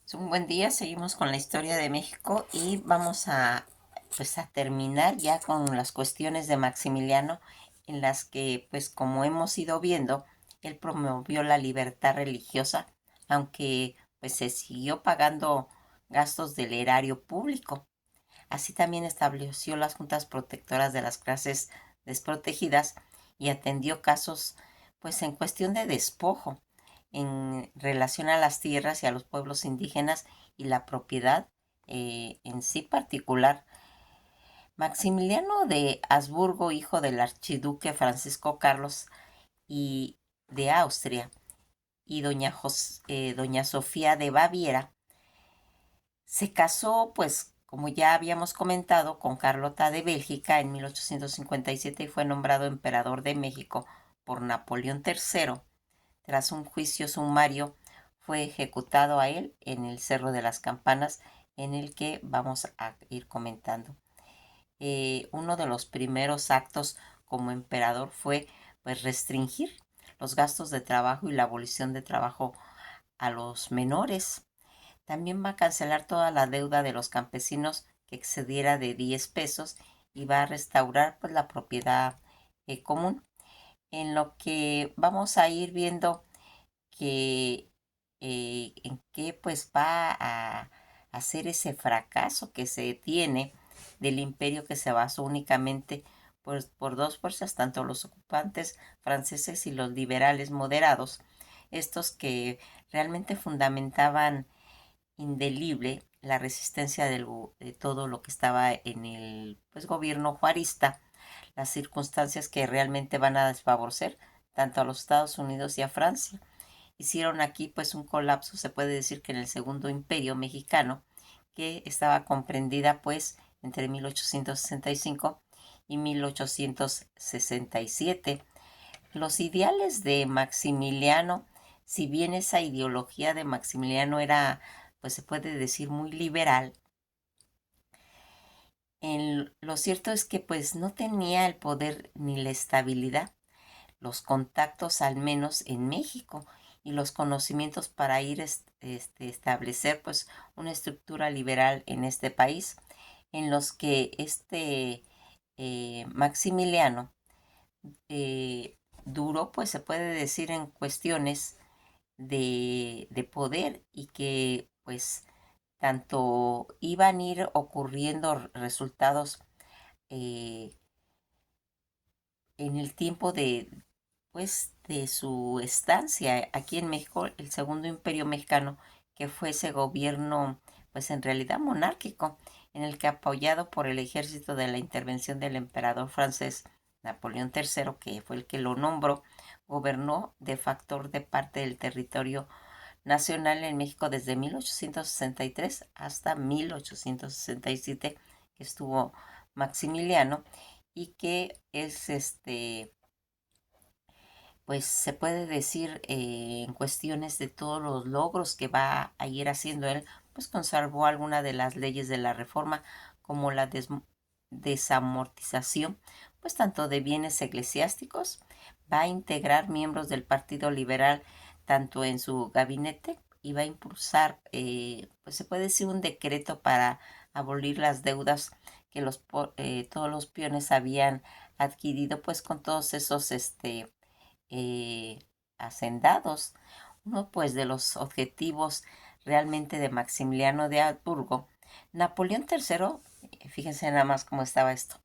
Es un buen día, seguimos con la historia de México y vamos a terminar ya con las cuestiones de Maximiliano en las que, pues como hemos ido viendo, él promovió la libertad religiosa, aunque pues se siguió pagando gastos del erario público. Así también estableció las juntas protectoras de las clases desprotegidas y atendió casos, pues en cuestión de despojo, en relación a las tierras y a los pueblos indígenas y la propiedad en sí particular. Maximiliano de Habsburgo, hijo del archiduque Francisco Carlos y de Austria, y doña Sofía de Baviera, se casó, pues, como ya habíamos comentado, con Carlota de Bélgica en 1857 y fue nombrado emperador de México por Napoleón III. Tras un juicio sumario, fue ejecutado a él en el Cerro de las Campanas, en el que vamos a ir comentando. Uno de los primeros actos como emperador fue, pues, restringir los gastos de trabajo y la abolición de trabajo a los menores. También va a cancelar toda la deuda de los campesinos que excediera de 10 pesos y va a restaurar, pues, la propiedad común, en lo que vamos a ir viendo que en qué pues va a hacer ese fracaso que se tiene del imperio, que se basó únicamente pues, por dos fuerzas, tanto los ocupantes franceses y los liberales moderados, estos que realmente fundamentaban indeleble la resistencia de todo lo que estaba en el, pues, gobierno juarista, las circunstancias que realmente van a desfavorecer tanto a los Estados Unidos y a Francia. Hicieron aquí pues un colapso, se puede decir, que en el Segundo Imperio Mexicano, que estaba comprendida pues entre 1865 y 1867. Los ideales de Maximiliano, si bien esa ideología de Maximiliano era, pues se puede decir, muy liberal, lo cierto es que pues no tenía el poder ni la estabilidad, los contactos al menos en México y los conocimientos para ir establecer pues una estructura liberal en este país, en los que Maximiliano duró, pues se puede decir, en cuestiones de poder, y que pues tanto iban a ir ocurriendo resultados eh, en el tiempo de su estancia aquí en México, el Segundo Imperio Mexicano, que fue ese gobierno, pues en realidad monárquico, en el que, apoyado por el ejército de la intervención del emperador francés Napoleón III, que fue el que lo nombró, gobernó de facto de parte del territorio nacional en México desde 1863 hasta 1867, que estuvo Maximiliano, y que es pues se puede decir, en cuestiones de todos los logros que va a ir haciendo él, pues conservó alguna de las leyes de la reforma, como la desamortización, pues tanto de bienes eclesiásticos. Va a integrar miembros del Partido Liberal tanto en su gabinete, y va a impulsar, pues se puede decir, un decreto para abolir las deudas que todos los peones habían adquirido, pues con todos esos eh, hacendados. Uno pues de los objetivos realmente de Maximiliano de Habsburgo, Napoleón III, fíjense nada más cómo estaba esto,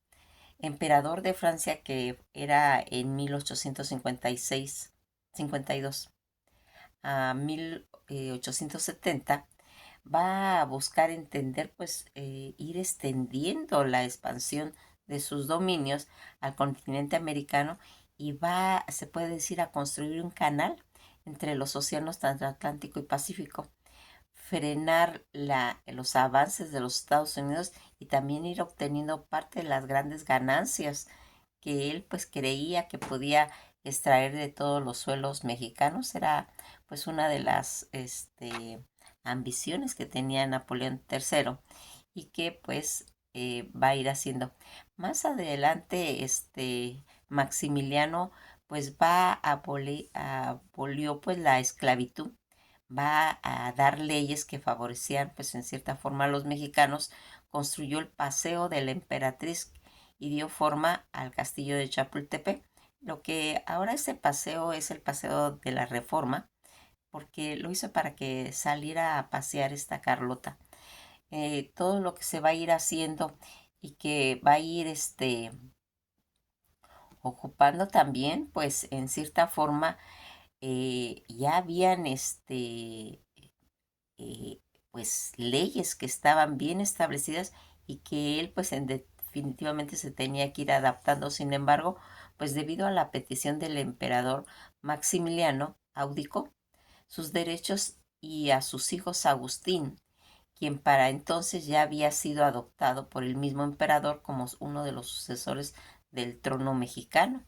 emperador de Francia, que era en 1856, 52 a 1870, va a buscar entender, pues ir extendiendo la expansión de sus dominios al continente americano, y va, se puede decir, a construir un canal entre los océanos Atlántico y Pacífico, frenar los avances de los Estados Unidos y también ir obteniendo parte de las grandes ganancias que él pues creía que podía extraer de todos los suelos mexicanos. Era pues una de las ambiciones que tenía Napoleón III, y que pues va a ir haciendo. Más adelante, Maximiliano pues va a abolió pues la esclavitud, va a dar leyes que favorecían pues en cierta forma a los mexicanos, construyó el Paseo de la Emperatriz y dio forma al castillo de Chapultepec. Lo que ahora ese paseo es el Paseo de la Reforma, porque lo hizo para que saliera a pasear esta Carlota. Todo lo que se va a ir haciendo y que va a ir ocupando también, pues en cierta forma ya habían eh, pues leyes que estaban bien establecidas y que él pues definitivamente se tenía que ir adaptando. Sin embargo, pues debido a la petición del emperador Maximiliano, abdicó sus derechos y a sus hijos Agustín, quien para entonces ya había sido adoptado por el mismo emperador como uno de los sucesores del trono mexicano,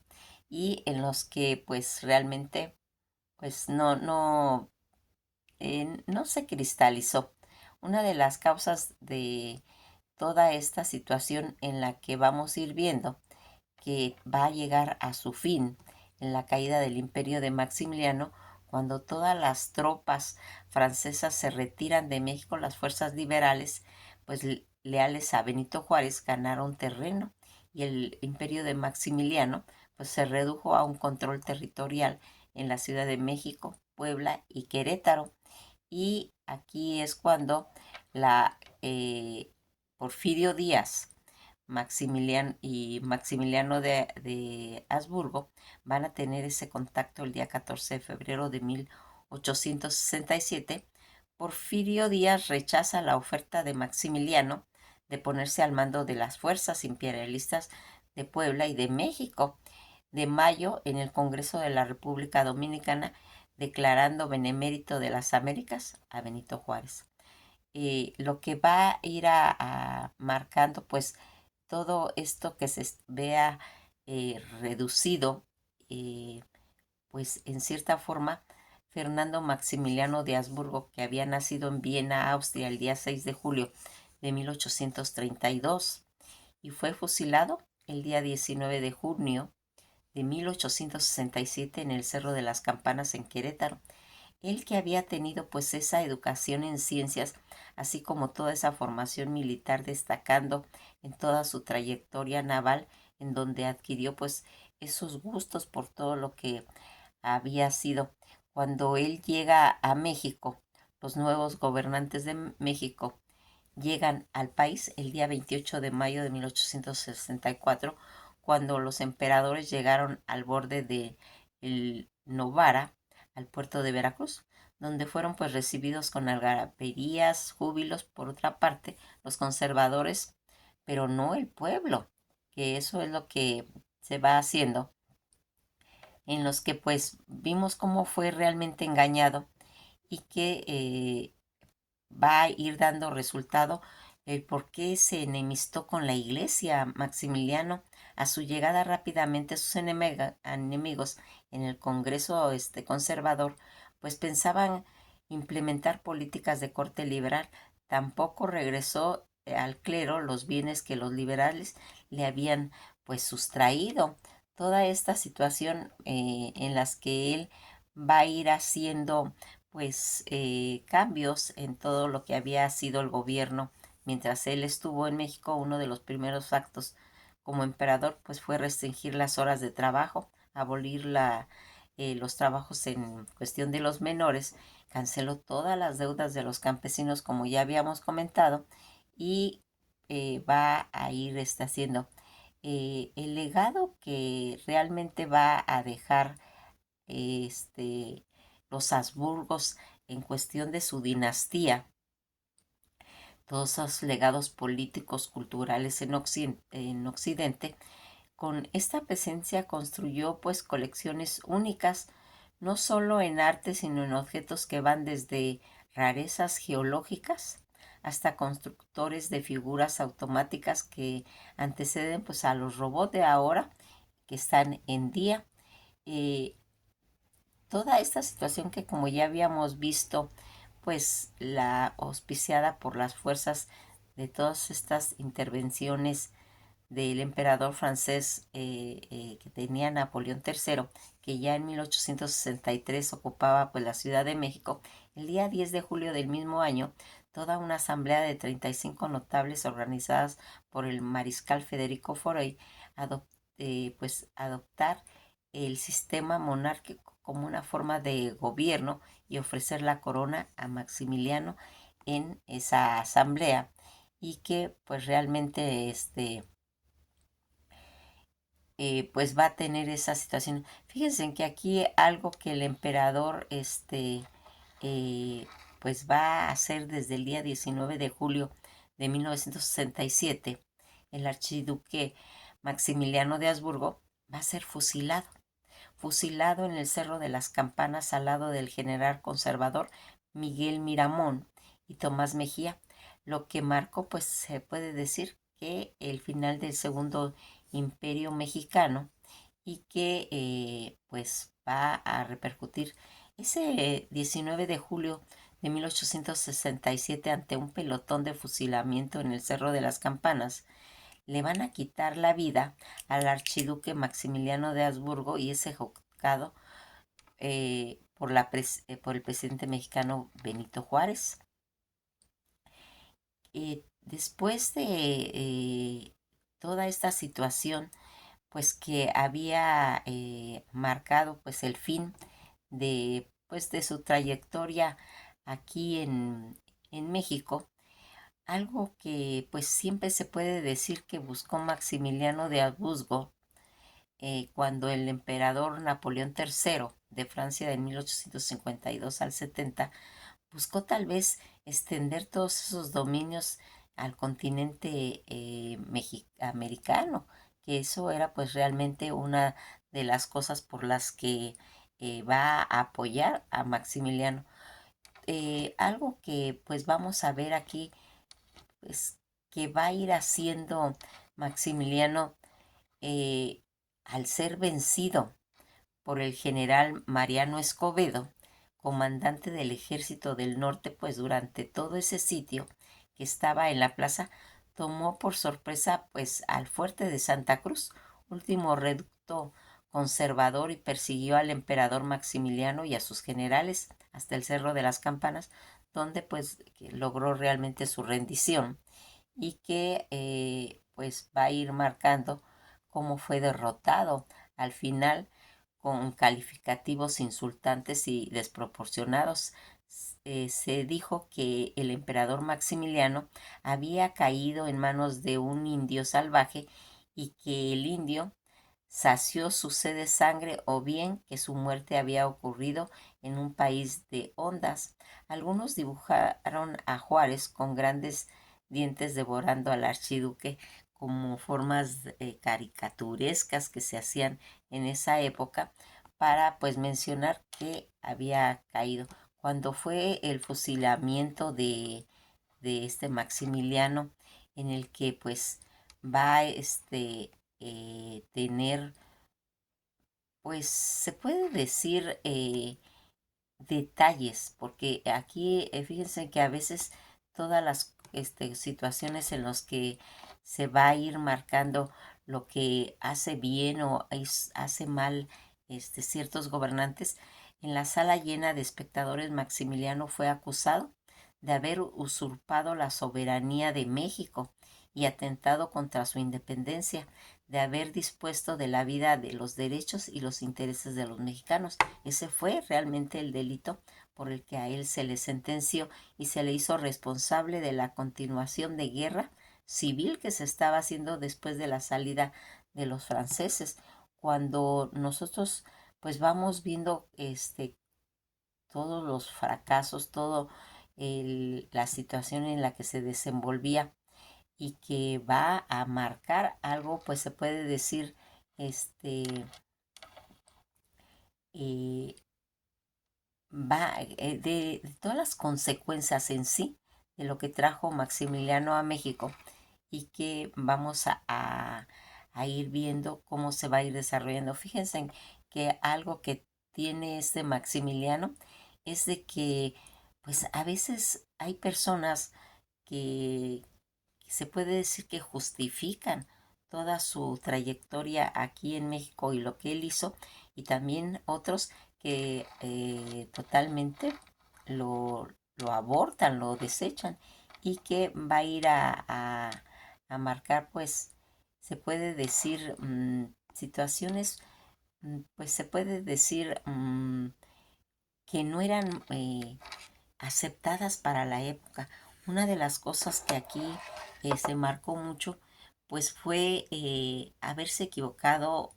y en los que pues realmente pues no se cristalizó. Una de las causas de toda esta situación en la que vamos a ir viendo que va a llegar a su fin en la caída del imperio de Maximiliano, cuando todas las tropas francesas se retiran de México, las fuerzas liberales, pues leales a Benito Juárez, ganaron terreno y el imperio de Maximiliano pues se redujo a un control territorial en la Ciudad de México, Puebla y Querétaro. Y aquí es cuando la Porfirio Díaz, Maximiliano de Habsburgo van a tener ese contacto el día 14 de febrero de 1867. Porfirio Díaz rechaza la oferta de Maximiliano de ponerse al mando de las fuerzas imperialistas de Puebla y de México de mayo en el Congreso de la República Dominicana, declarando benemérito de las Américas a Benito Juárez. Lo que va a ir marcando pues todo esto que se vea reducido, eh, pues en cierta forma, Fernando Maximiliano de Habsburgo, que había nacido en Viena, Austria, el día 6 de julio de 1832 y fue fusilado el día 19 de junio de 1867 en el Cerro de las Campanas en Querétaro. Él que había tenido pues esa educación en ciencias, así como toda esa formación militar, destacando en toda su trayectoria naval, en donde adquirió pues esos gustos por todo lo que había sido. Cuando él llega a México, los nuevos gobernantes de México llegan al país el día 28 de mayo de 1864, cuando los emperadores llegaron al borde de el Novara, al puerto de Veracruz, donde fueron pues recibidos con algarabías, júbilos. Por otra parte, los conservadores, pero no el pueblo, que eso es lo que se va haciendo, en los que pues vimos cómo fue realmente engañado y que va a ir dando resultado el por qué se enemistó con la iglesia Maximiliano. A su llegada rápidamente sus enemigos en el Congreso conservador pues pensaban implementar políticas de corte liberal. Tampoco regresó al clero los bienes que los liberales le habían pues sustraído. Toda esta situación en las que él va a ir haciendo pues cambios en todo lo que había sido el gobierno mientras él estuvo en México. Uno de los primeros actos como emperador pues fue restringir las horas de trabajo, abolir los trabajos en cuestión de los menores, canceló todas las deudas de los campesinos como ya habíamos comentado, y va a ir haciendo el legado que realmente va a dejar los Habsburgos en cuestión de su dinastía, todos esos legados políticos, culturales en Occidente. Con esta presencia construyó pues colecciones únicas, no solo en arte, sino en objetos que van desde rarezas geológicas hasta constructores de figuras automáticas que anteceden pues a los robots de ahora que están en día. Eh, Toda esta situación que como ya habíamos visto, pues la auspiciada por las fuerzas de todas estas intervenciones del emperador francés que tenía Napoleón III, que ya en 1863 ocupaba pues la Ciudad de México, El día 10 de julio del mismo año, toda una asamblea de 35 notables organizadas por el mariscal Federico Forey adoptar el sistema monárquico como una forma de gobierno y ofrecer la corona a Maximiliano en esa asamblea, y que pues realmente pues va a tener esa situación. Fíjense en que aquí algo que el emperador eh, pues va a hacer desde el día 19 de julio de 1967, el archiduque Maximiliano de Habsburgo va a ser fusilado en el Cerro de las Campanas al lado del general conservador Miguel Miramón y Tomás Mejía, lo que marcó, pues se puede decir, que el final del Segundo Imperio Mexicano, y que pues va a repercutir ese 19 de julio de 1867 ante un pelotón de fusilamiento en el Cerro de las Campanas. Le van a quitar la vida al archiduque Maximiliano de Habsburgo y es ejecutado por el presidente mexicano Benito Juárez. Después de toda esta situación, pues que había marcado pues el fin de su trayectoria aquí en México, algo que pues siempre se puede decir que buscó Maximiliano de Habsburgo cuando el emperador Napoleón III de Francia de 1852 al 70 buscó tal vez extender todos esos dominios al continente americano, que eso era pues realmente una de las cosas por las que va a apoyar a Maximiliano. Algo que pues vamos a ver aquí, pues que va a ir haciendo Maximiliano eh, al ser vencido por el general Mariano Escobedo, comandante del Ejército del Norte, pues durante todo ese sitio que estaba en la plaza, tomó por sorpresa pues al fuerte de Santa Cruz, último reducto conservador, y persiguió al emperador Maximiliano y a sus generales hasta el Cerro de las Campanas, donde pues logró realmente su rendición, y que pues va a ir marcando cómo fue derrotado al final con calificativos insultantes y desproporcionados. Se dijo que el emperador Maximiliano había caído en manos de un indio salvaje y que el indio sació su sed de sangre, o bien que su muerte había ocurrido en un país de ondas. Algunos dibujaron a Juárez con grandes dientes devorando al archiduque como formas caricaturescas que se hacían en esa época para pues mencionar que había caído. Cuando fue el fusilamiento de este Maximiliano, en el que pues va tener, pues se puede decir, detalles, porque aquí fíjense que a veces todas las situaciones en las que se va a ir marcando lo que hace bien o hace mal ciertos gobernantes. En la sala llena de espectadores, Maximiliano fue acusado de haber usurpado la soberanía de México y atentado contra su independencia, de haber dispuesto de la vida, de los derechos y los intereses de los mexicanos. Ese fue realmente el delito por el que a él se le sentenció y se le hizo responsable de la continuación de guerra civil que se estaba haciendo después de la salida de los franceses. Cuando nosotros pues vamos viendo todos los fracasos, todo la situación en la que se desenvolvía y que va a marcar algo, pues se puede decir, eh, de todas las consecuencias en sí de lo que trajo Maximiliano a México, y que vamos a ir viendo cómo se va a ir desarrollando. Fíjense en que algo que tiene este Maximiliano es de que pues a veces hay personas que se puede decir que justifican toda su trayectoria aquí en México y lo que él hizo, y también otros que totalmente lo, lo abortan, lo desechan y que va a ir a marcar, pues, se puede decir, situaciones, pues se puede decir que no eran aceptadas para la época. Una de las cosas que aquí se marcó mucho, pues fue haberse equivocado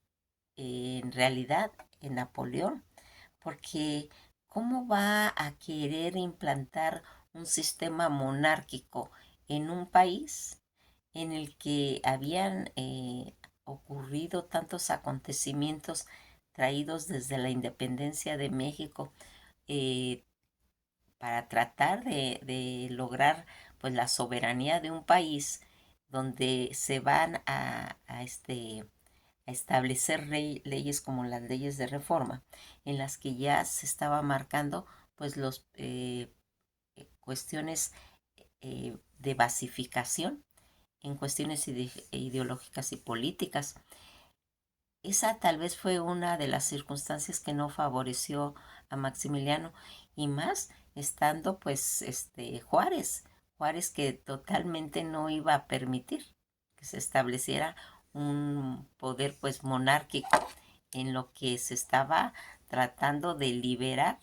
en realidad en Napoleón, porque ¿cómo va a querer implantar un sistema monárquico en un país en el que habían ocurrido tantos acontecimientos traídos desde la independencia de México, eh, para tratar de lograr pues la soberanía de un país donde se van a establecer leyes como las leyes de reforma, en las que ya se estaba marcando pues los cuestiones de basificación en cuestiones ideológicas y políticas. Esa tal vez fue una de las circunstancias que no favoreció a Maximiliano, y más estando pues Juárez que totalmente no iba a permitir que se estableciera un poder pues monárquico, en lo que se estaba tratando de liberar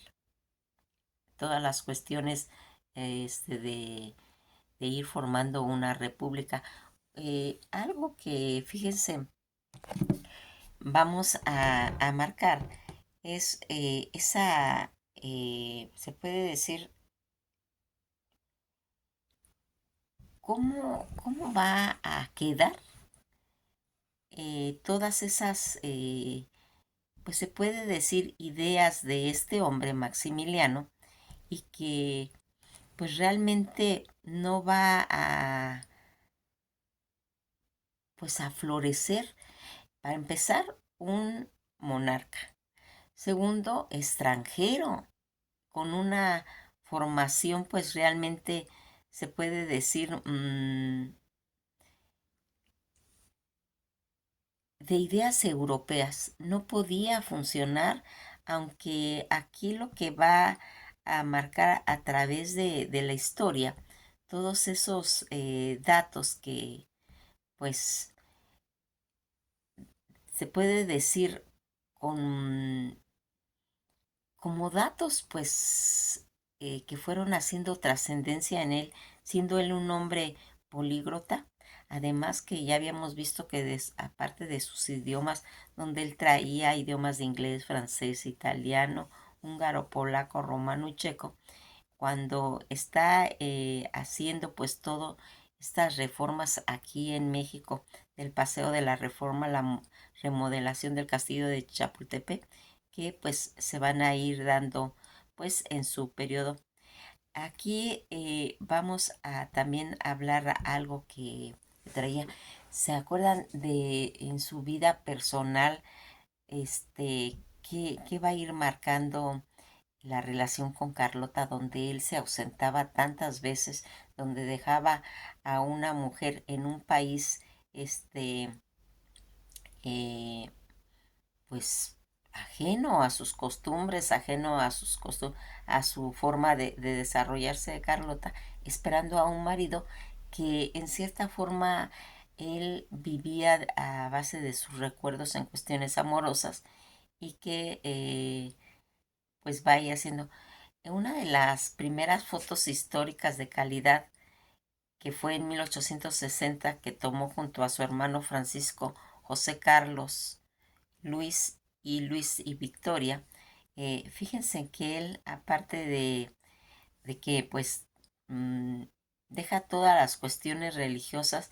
todas las cuestiones de ir formando una república. Algo que, fíjense, vamos a marcar es se puede decir, cómo va a quedar todas esas, pues se puede decir, ideas de este hombre Maximiliano, y que pues realmente no va pues a florecer. Para empezar, un monarca. Segundo, extranjero, con una formación pues realmente se puede decir de ideas europeas. No podía funcionar, aunque aquí lo que va a marcar a través de la historia, todos esos datos que pues se puede decir con como datos, pues, que fueron haciendo trascendencia en él, siendo él un hombre políglota. Además que ya habíamos visto que aparte de sus idiomas, donde él traía idiomas de inglés, francés, italiano, húngaro, polaco, romano y checo, cuando está haciendo pues todo estas reformas aquí en México, del Paseo de la Reforma, la remodelación del castillo de Chapultepec, que pues se van a ir dando pues en su periodo. Aquí vamos a también hablar algo que traía. ¿Se acuerdan de en su vida personal, que va a ir marcando la relación con Carlota, donde él se ausentaba tantas veces, donde dejaba a una mujer en un país, este, eh, pues ajeno a sus costumbres, ajeno a a su forma de desarrollarse de Carlota, esperando a un marido que en cierta forma él vivía a base de sus recuerdos en cuestiones amorosas, y que pues vaya haciendo una de las primeras fotos históricas de calidad, que fue en 1860, que tomó junto a su hermano Francisco José Carlos, Luis y Victoria. Fíjense que él, aparte de que pues mm, deja todas las cuestiones religiosas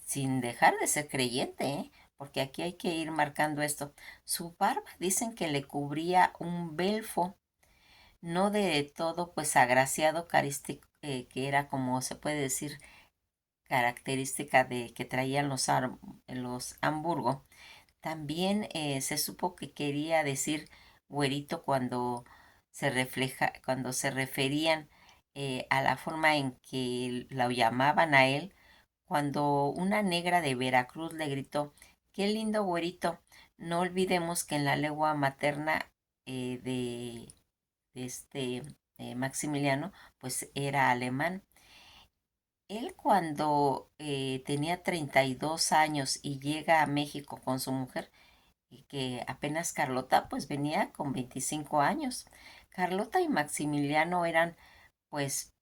sin dejar de ser creyente, ¿eh? Porque aquí hay que ir marcando esto. Su barba dicen que le cubría un belfo, no de todo pues agraciado, que era, como se puede decir, característica de que traían los Hamburgo. También se supo que quería decir güerito cuando se referían a la forma en que lo llamaban a él, cuando una negra de Veracruz le gritó: "Qué lindo güerito". No olvidemos que en la lengua materna de Maximiliano, pues era alemán. Él cuando tenía 32 años y llega a México con su mujer, y que apenas Carlota pues venía con 25 años. Carlota y Maximiliano eran pues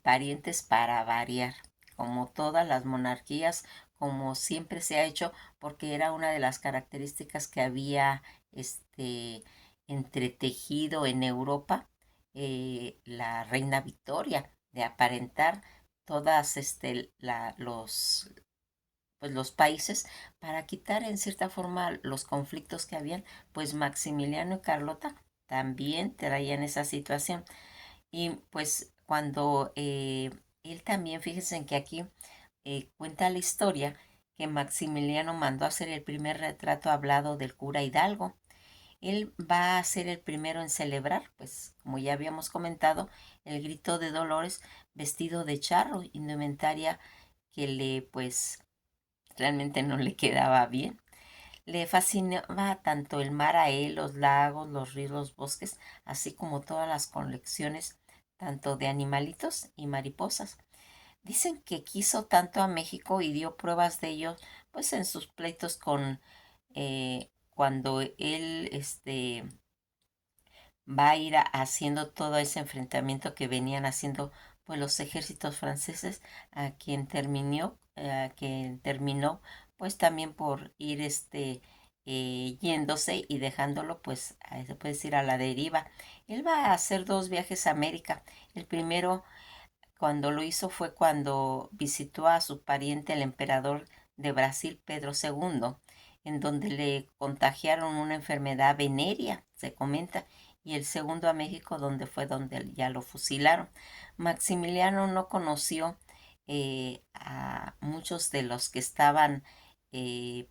parientes para variar, como todas las monarquías, como siempre se ha hecho, porque era una de las características que había entretejido en Europa la reina Victoria, de aparentar todas los países para quitar en cierta forma los conflictos que habían, pues Maximiliano y Carlota también traían esa situación. Y pues cuando él también, fíjense en que aquí cuenta la historia que Maximiliano mandó a hacer el primer retrato hablado del cura Hidalgo. Él va a ser el primero en celebrar, pues como ya habíamos comentado, el grito de Dolores vestido de charro, indumentaria que pues realmente no le quedaba bien. Le fascinaba tanto el mar a él, los lagos, los ríos, los bosques, así como todas las colecciones, tanto de animalitos y mariposas. Dicen que quiso tanto a México y dio pruebas de ello, pues en sus pleitos cuando él, va a ir haciendo todo ese enfrentamiento que venían haciendo, pues los ejércitos franceses, a quien terminó, pues también por ir, yéndose y dejándolo, pues, se puede decir, a la deriva. Él va a hacer 2 viajes a América. El primero, cuando lo hizo, fue cuando visitó a su pariente, el emperador de Brasil, Pedro II, en donde le contagiaron una enfermedad venérea, se comenta, y el segundo a México, donde ya lo fusilaron. Maximiliano no conoció a muchos de los que estaban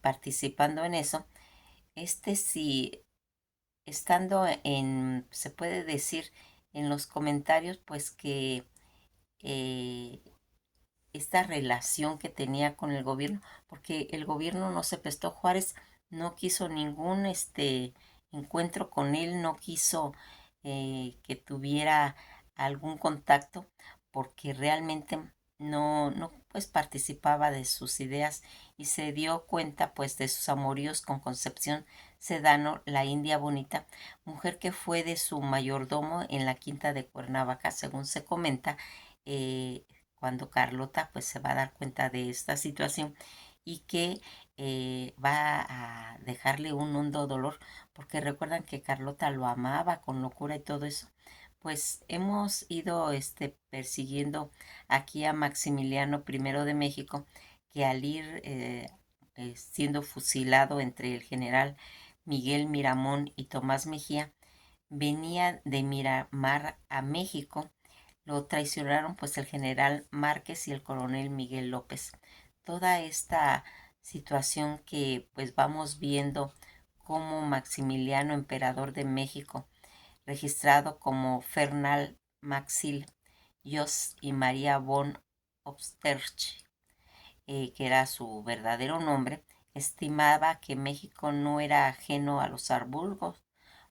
participando en eso. Sí, estando se puede decir en los comentarios, pues que eh, esta relación que tenía con el gobierno, porque el gobierno no se prestó. Juárez no quiso ningún encuentro con él, no quiso que tuviera algún contacto, porque realmente no pues participaba de sus ideas y se dio cuenta pues de sus amoríos con Concepción Sedano, la India Bonita, mujer que fue de su mayordomo en la quinta de Cuernavaca, según se comenta. eh, Cuando Carlota pues se va a dar cuenta de esta situación y que va a dejarle un hondo dolor, porque recuerdan que Carlota lo amaba con locura y todo eso. Pues hemos ido persiguiendo aquí a Maximiliano I de México, que al ir siendo fusilado entre el general Miguel Miramón y Tomás Mejía, venía de Miramar a México. Lo traicionaron pues el general Márquez y el coronel Miguel López. Toda esta situación que pues vamos viendo como Maximiliano, emperador de México, registrado como Fernal Maxil Jos y María von Obsterch, que era su verdadero nombre, estimaba que México no era ajeno a los Habsburgos,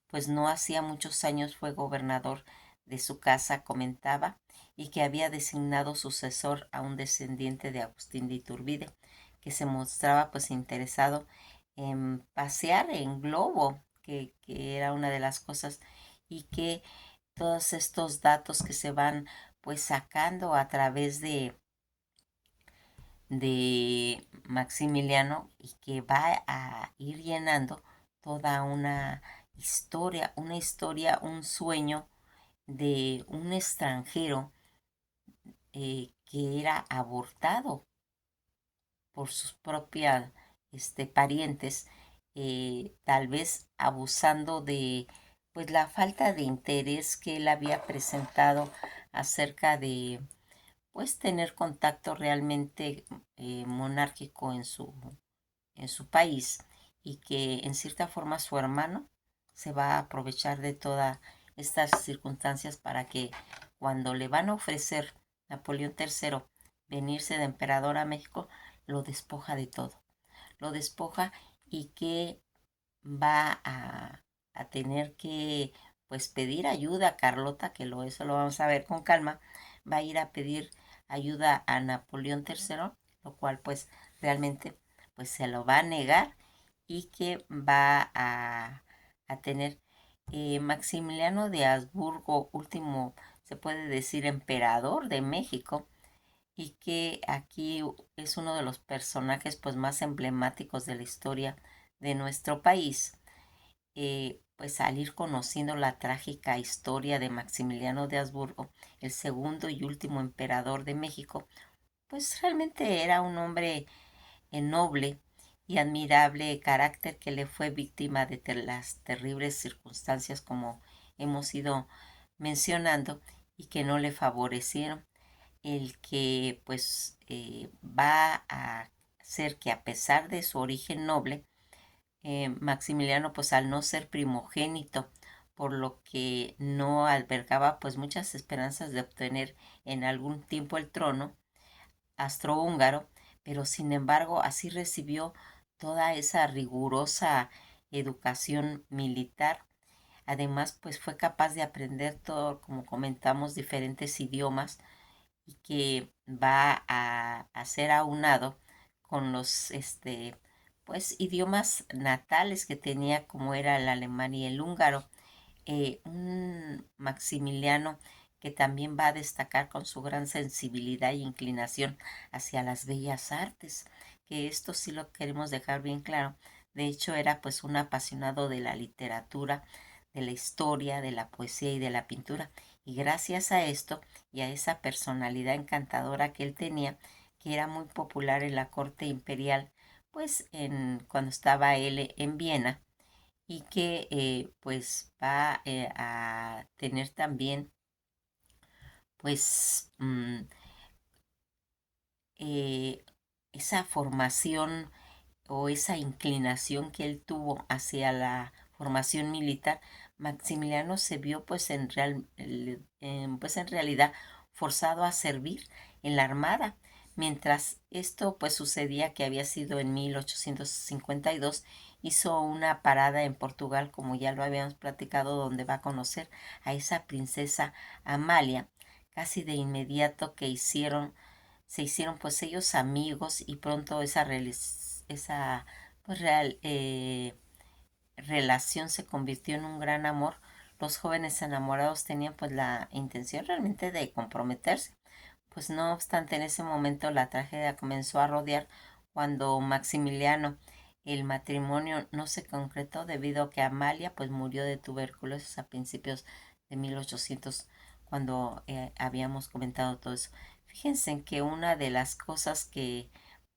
pues no hacía muchos años fue gobernador de su casa, comentaba, y que había designado sucesor a un descendiente de Agustín de Iturbide, que se mostraba pues interesado en pasear en globo, que era una de las cosas, y que todos estos datos que se van pues sacando a través de Maximiliano y que va a ir llenando toda una historia, un sueño de un extranjero que era abortado por sus propias parientes, tal vez abusando de pues la falta de interés que él había presentado acerca de pues tener contacto realmente monárquico en su país, y que en cierta forma su hermano se va a aprovechar de todas estas circunstancias para que cuando le van a ofrecer Napoleón III venirse de emperador a México, lo despoja de todo, lo despoja, y que va a tener que pues pedir ayuda a Carlota, eso lo vamos a ver con calma, va a ir a pedir ayuda a Napoleón III, lo cual pues realmente pues se lo va a negar y que va a tener Maximiliano de Habsburgo, último, se puede decir, emperador de México, y que aquí es uno de los personajes pues más emblemáticos de la historia de nuestro país. Pues al ir conociendo la trágica historia de Maximiliano de Habsburgo, el segundo y último emperador de México, pues realmente era un hombre noble y admirable carácter que le fue víctima de las terribles circunstancias como hemos ido mencionando y que no le favorecieron, el que pues va a ser que a pesar de su origen noble, Maximiliano pues al no ser primogénito, por lo que no albergaba pues muchas esperanzas de obtener en algún tiempo el trono astrohúngaro, pero sin embargo así recibió toda esa rigurosa educación militar. Además pues fue capaz de aprender todo, como comentamos, diferentes idiomas, y que va a ser aunado con los pues idiomas natales que tenía, como era el alemán y el húngaro. Un Maximiliano que también va a destacar con su gran sensibilidad e inclinación hacia las bellas artes, que esto sí lo queremos dejar bien claro. De hecho, era pues un apasionado de la literatura, de la historia, de la poesía y de la pintura. Y gracias a esto y a esa personalidad encantadora que él tenía, que era muy popular en la corte imperial, pues cuando estaba él en Viena, y que pues va a tener también pues eh, esa formación o esa inclinación que él tuvo hacia la formación militar. Maximiliano se vio pues en realidad forzado a servir en la armada. Mientras esto pues sucedía, que había sido en 1852, hizo una parada en Portugal, como ya lo habíamos platicado, donde va a conocer a esa princesa Amalia. Casi de inmediato se hicieron pues ellos amigos, y pronto esa pues, relación se convirtió en un gran amor. Los jóvenes enamorados tenían pues la intención realmente de comprometerse. Pues no obstante, en ese momento la tragedia comenzó a rodear cuando Maximiliano, el matrimonio no se concretó debido a que Amalia pues murió de tuberculosis a principios de 1800, cuando habíamos comentado todo eso. Fíjense en que una de las cosas que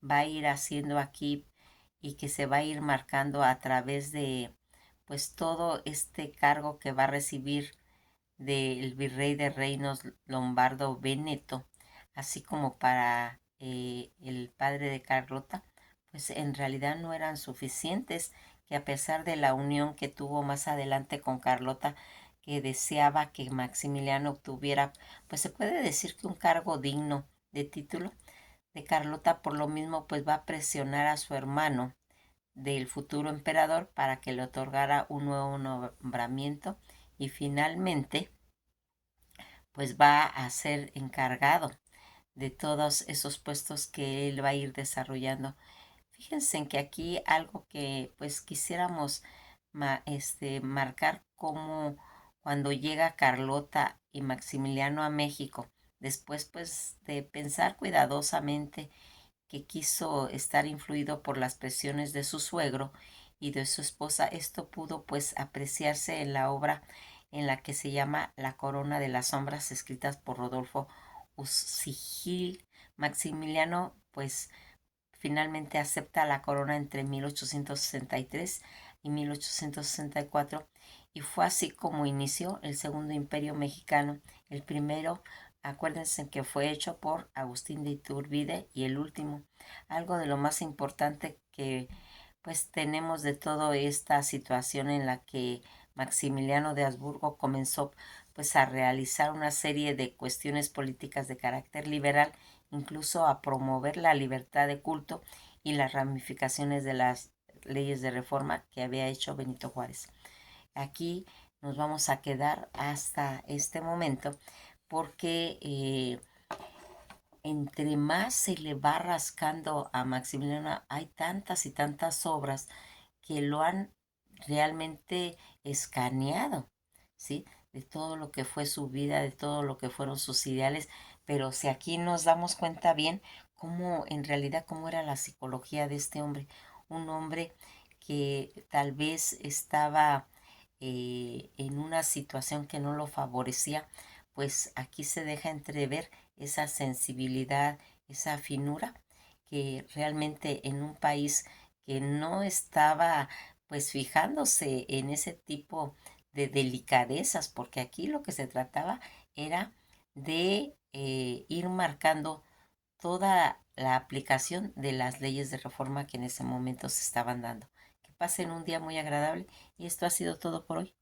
va a ir haciendo aquí y que se va a ir marcando a través de pues todo este cargo que va a recibir del virrey de reinos Lombardo Veneto, así como para el padre de Carlota, pues en realidad no eran suficientes, que a pesar de la unión que tuvo más adelante con Carlota, que deseaba que Maximiliano obtuviera, pues se puede decir que un cargo digno de título de Carlota, por lo mismo pues va a presionar a su hermano del futuro emperador para que le otorgara un nuevo nombramiento, y finalmente pues va a ser encargado de todos esos puestos que él va a ir desarrollando. Fíjense en que aquí algo que pues quisiéramos marcar, como cuando llega Carlota y Maximiliano a México, después pues de pensar cuidadosamente que quiso estar influido por las presiones de su suegro y de su esposa, esto pudo pues apreciarse en la obra en la que se llama La Corona de las Sombras, escritas por Rodolfo Usigil. Maximiliano pues finalmente acepta la corona entre 1863 y 1864, y fue así como inició el Segundo Imperio Mexicano. El primero, acuérdense que fue hecho por Agustín de Iturbide, y el último. Algo de lo más importante que pues tenemos de toda esta situación en la que Maximiliano de Habsburgo comenzó pues a realizar una serie de cuestiones políticas de carácter liberal, incluso a promover la libertad de culto y las ramificaciones de las leyes de reforma que había hecho Benito Juárez. Aquí nos vamos a quedar hasta este momento porque entre más se le va rascando a Maximiliano, hay tantas y tantas obras que lo han realmente escaneado, ¿sí? De todo lo que fue su vida, de todo lo que fueron sus ideales, pero si aquí nos damos cuenta bien cómo en realidad cómo era la psicología de este hombre, un hombre que tal vez estaba en una situación que no lo favorecía, pues aquí se deja entrever esa sensibilidad, esa finura que realmente en un país que no estaba pues fijándose en ese tipo de delicadezas, porque aquí lo que se trataba era de ir marcando toda la aplicación de las leyes de reforma que en ese momento se estaban dando. Que pasen un día muy agradable y esto ha sido todo por hoy.